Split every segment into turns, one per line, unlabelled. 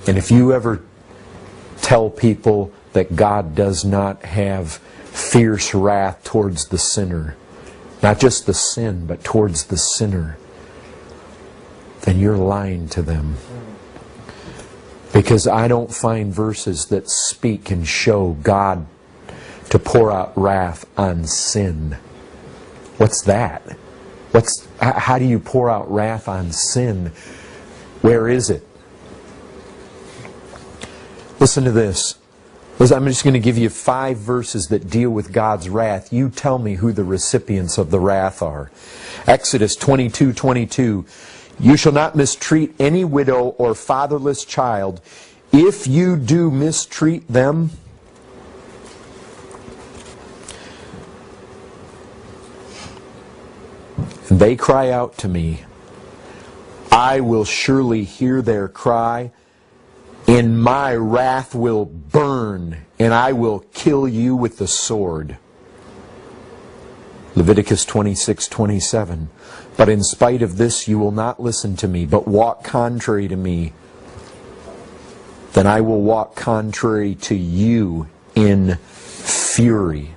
And if you ever tell people that God does not have fierce wrath towards the sinner, not just the sin, but towards the sinner, then you're lying to them. Because I don't find verses that speak and show God to pour out wrath on sin. What's that? How do you pour out wrath on sin? Where is it? Listen to this. I'm just going to give you 5 verses that deal with God's wrath. You tell me who the recipients of the wrath are. Exodus 22:22. You shall not mistreat any widow or fatherless child. If you do mistreat them, and they cry out to me, I will surely hear their cry, and my wrath will burn, and I will kill you with the sword. Leviticus 26:27. But in spite of this you will not listen to me, but walk contrary to me. Then I will walk contrary to you in fury.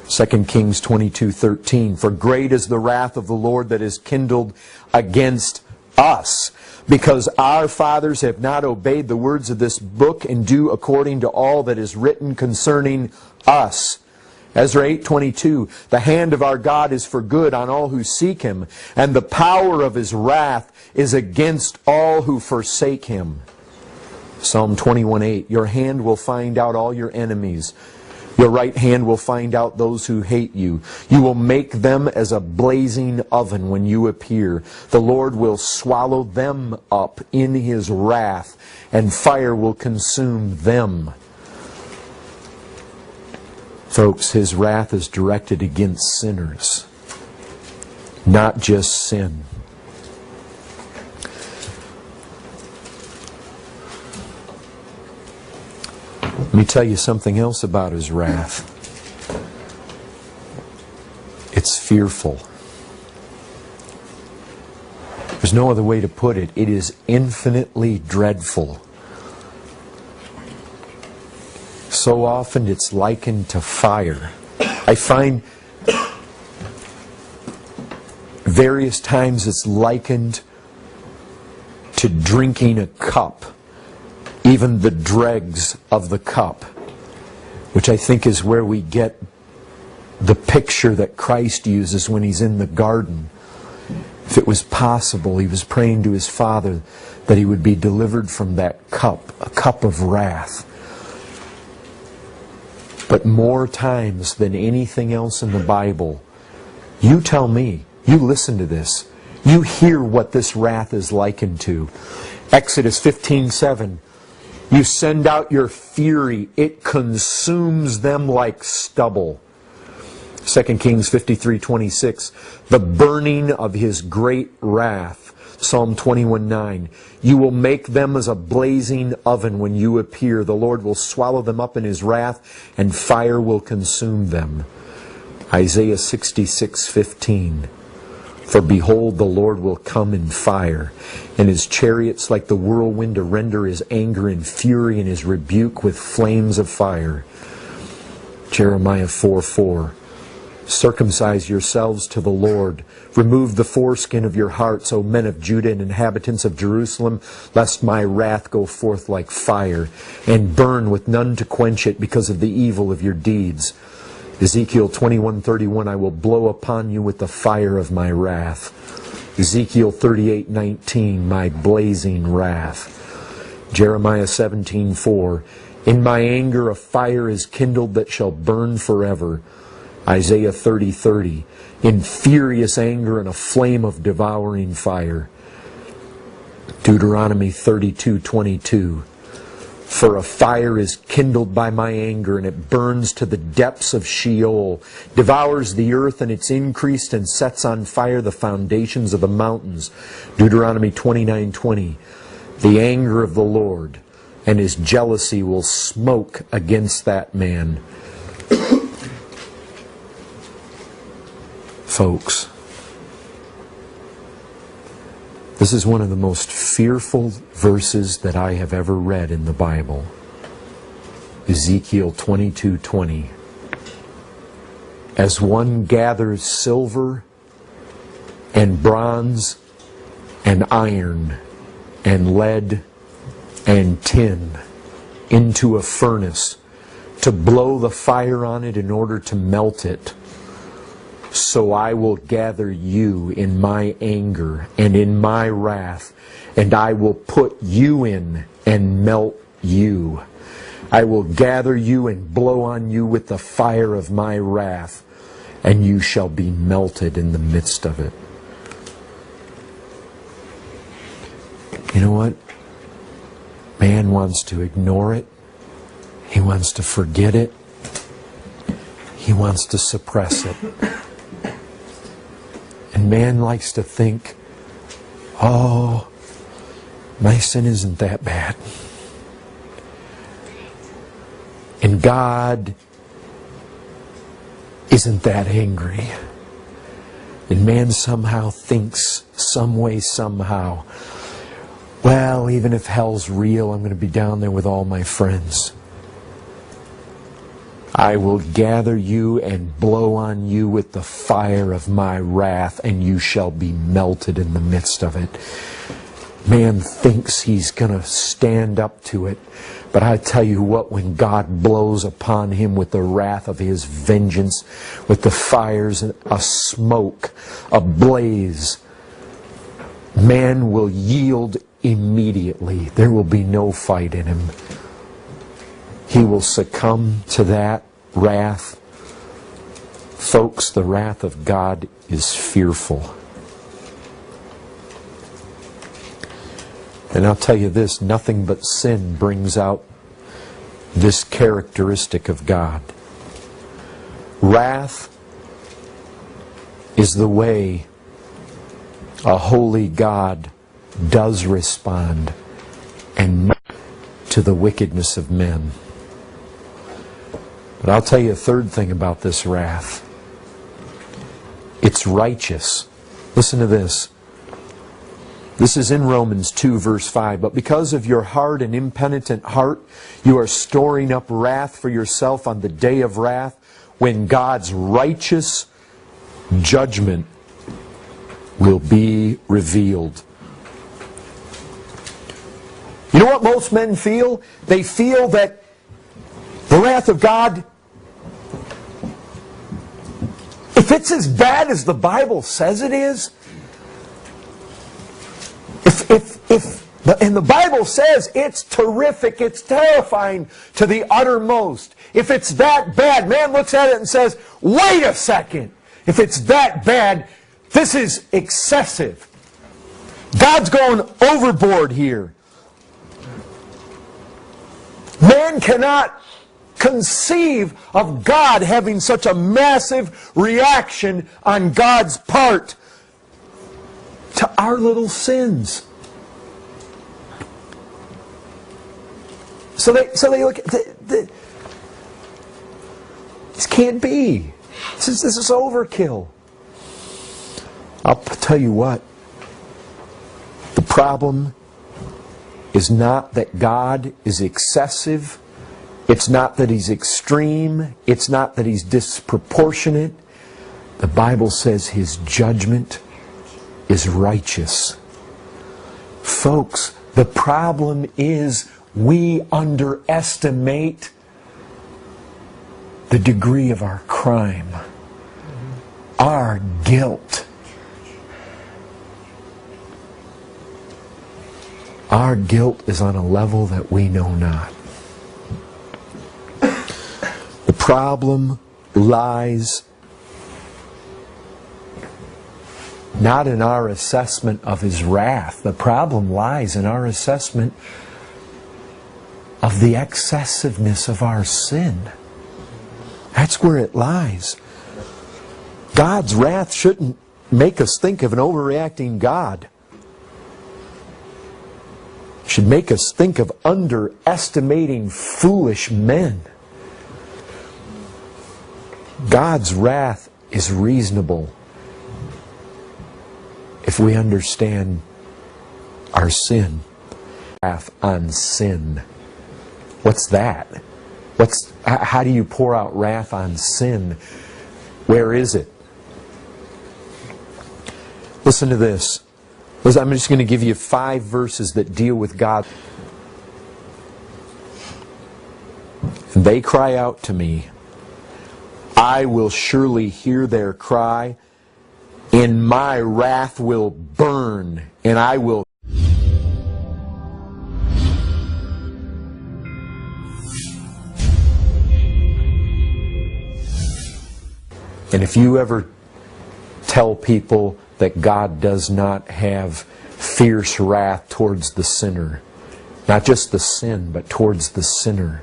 2 Kings 22:13. For great is the wrath of the Lord that is kindled against us, because our fathers have not obeyed the words of this book and do according to all that is written concerning us. Ezra 8:22. The hand of our God is for good on all who seek Him, and the power of His wrath is against all who forsake Him. Psalm 21:8. Your hand will find out all your enemies. Your right hand will find out those who hate you. You will make them as a blazing oven when you appear. The Lord will swallow them up in His wrath, and fire will consume them. Folks, His wrath is directed against sinners, not just sin. Let me tell you something else about His wrath. It's fearful. There's no other way to put it. It is infinitely dreadful. So often it's likened to fire. I find various times it's likened to drinking a cup, even the dregs of the cup, which I think is where we get the picture that Christ uses when He's in the garden. If it was possible, He was praying to His Father that He would be delivered from that cup, a cup of wrath. But more times than anything else in the Bible, you tell me, you listen to this, you hear what this wrath is likened to. Exodus 15:7. You send out your fury, it consumes them like stubble. 2 Kings 53:26. The burning of His great wrath. Psalm 21:9. You will make them as a blazing oven when you appear. The Lord will swallow them up in His wrath, and fire will consume them. Isaiah 66:15. For behold, the Lord will come in fire, and His chariots like the whirlwind to render His anger and fury and His rebuke with flames of fire. Jeremiah 4:4. Circumcise yourselves to the Lord. Remove the foreskin of your hearts, O men of Judah and inhabitants of Jerusalem, lest my wrath go forth like fire, and burn with none to quench it because of the evil of your deeds. Ezekiel 21:31, I will blow upon you with the fire of my wrath. Ezekiel 38:19, my blazing wrath. Jeremiah 17:4, in my anger a fire is kindled that shall burn forever. Isaiah 30:30, in furious anger and a flame of devouring fire. Deuteronomy 32:22, for a fire is kindled by my anger, and it burns to the depths of Sheol, devours the earth and its increase, and sets on fire the foundations of the mountains. Deuteronomy 29:20, the anger of the Lord and His jealousy will smoke against that man. Folks, This is one of the most fearful verses that I have ever read in the Bible. Ezekiel 22:20. As one gathers silver and bronze and iron and lead and tin into a furnace to blow the fire on it in order to melt it, so I will gather you in my anger and in my wrath, and I will put you in and melt you. I will gather you and blow on you with the fire of my wrath, and you shall be melted in the midst of it. You know what? Man wants to ignore it. He wants to forget it. He wants to suppress it. And man likes to think, oh, my sin isn't that bad. And God isn't that angry. And man somehow thinks, some way, somehow, well, even if hell's real, I'm going to be down there with all my friends. I will gather you and blow on you with the fire of my wrath, and you shall be melted in the midst of it. Man thinks he's going to stand up to it. But I tell you what, when God blows upon him with the wrath of His vengeance, with the fires, a smoke, a blaze, man will yield immediately. There will be no fight in him. He will succumb to that wrath. Folks, the wrath of God is fearful. And I'll tell you this, nothing but sin brings out this characteristic of God. Wrath is the way a holy God does respond and to the wickedness of men. But I'll tell you a third thing about this wrath. It's righteous. Listen to this. This is in Romans 2 verse 5. But because of your hard and impenitent heart, you are storing up wrath for yourself on the day of wrath, when God's righteous judgment will be revealed. You know what most men feel? They feel that the wrath of God, if it's as bad as the Bible says it is, and the Bible says it's terrific, it's terrifying to the uttermost. If it's that bad, man looks at it and says, wait a second. If it's that bad, this is excessive. God's going overboard here. Man cannot conceive of God having such a massive reaction on God's part to our little sins. So they look at this can't be. This is overkill. I'll tell you what. The problem is not that God is excessive. It's not that He's extreme. It's not that He's disproportionate. The Bible says His judgment is righteous. Folks, the problem is we underestimate the degree of our crime, our guilt. Our guilt is on a level that we know not. The problem lies not in our assessment of His wrath. The problem lies in our assessment of the excessiveness of our sin. That's where it lies. God's wrath shouldn't make us think of an overreacting God. It should make us think of underestimating foolish men. God's wrath is reasonable if we understand our sin. Wrath on sin. What's that? How do you pour out wrath on sin? Where is it? Listen to this. I'm just going to give you 5 verses that deal with God. And they cry out to me. I will surely hear their cry, and my wrath will burn, and I will. And if you ever tell people that God does not have fierce wrath towards the sinner, not just the sin, but towards the sinner,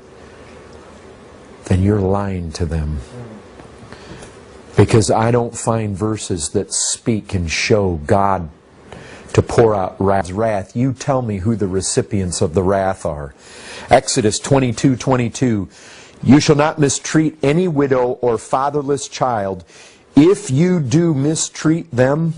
then you're lying to them. Because I don't find verses that speak and show God to pour out wrath. You tell me who the recipients of the wrath are. Exodus 22:22. You shall not mistreat any widow or fatherless child. If you do mistreat them,